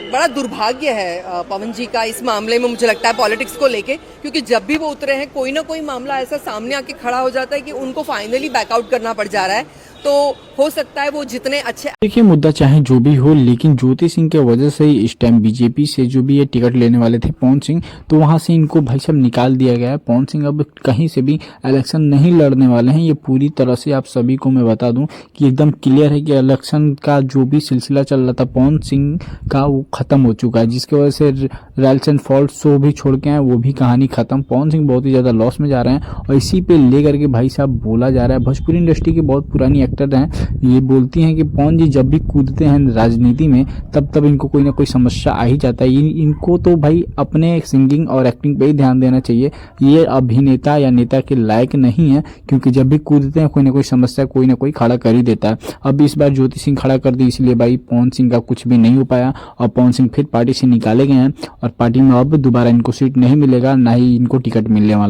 बड़ा दुर्भाग्य है पवन जी का इस मामले में, मुझे लगता है पॉलिटिक्स को लेके, क्योंकि जब भी वो उतरे हैं कोई ना कोई मामला ऐसा सामने आके खड़ा हो जाता है कि उनको फाइनली बैकआउट करना पड़ जा रहा है। तो हो सकता है वो जितने अच्छे, देखिए मुद्दा चाहे जो भी हो, लेकिन ज्योति सिंह के वजह से ही इस टाइम बीजेपी से जो भी ये टिकट लेने वाले थे पवन सिंह, तो वहां से इनको भाई साहब निकाल दिया गया है। पवन सिंह अब कहीं से भी इलेक्शन नहीं लड़ने वाले हैं। ये पूरी तरह से आप सभी को मैं बता दूं कि एकदम क्लियर है कि इलेक्शन का जो भी सिलसिला चल रहा था पवन सिंह का, वो खत्म हो चुका है, जिसकी वजह से राइल्स एंड फॉल्ट शो भी छोड़ के आए, वो भी कहानी खत्म। पवन सिंह बहुत ही ज्यादा लॉस में जा रहे हैं और इसी पे लेकर के भाई साहब बोला जा रहा है। भोजपुरी इंडस्ट्री के बहुत पुरानी एक्टर हैं, ये बोलती हैं कि पवन जी जब भी कूदते हैं राजनीति में तब इनको कोई ना कोई समस्या आ ही जाता है। इनको तो भाई अपने सिंगिंग और एक्टिंग पे ही ध्यान देना चाहिए। ये अभिनेता या नेता के लायक नहीं है, क्योंकि जब भी कूदते हैं कोई ना कोई समस्या कोई ना कोई खड़ा कर ही देता है। अब इस बार ज्योति सिंह खड़ा कर दी, इसलिए भाई पवन सिंह का कुछ भी नहीं हो पाया और पवन सिंह फिर पार्टी से निकाले गए हैं और पार्टी में अब दोबारा इनको सीट नहीं मिलेगा, ना ही इनको टिकट मिलने वाला।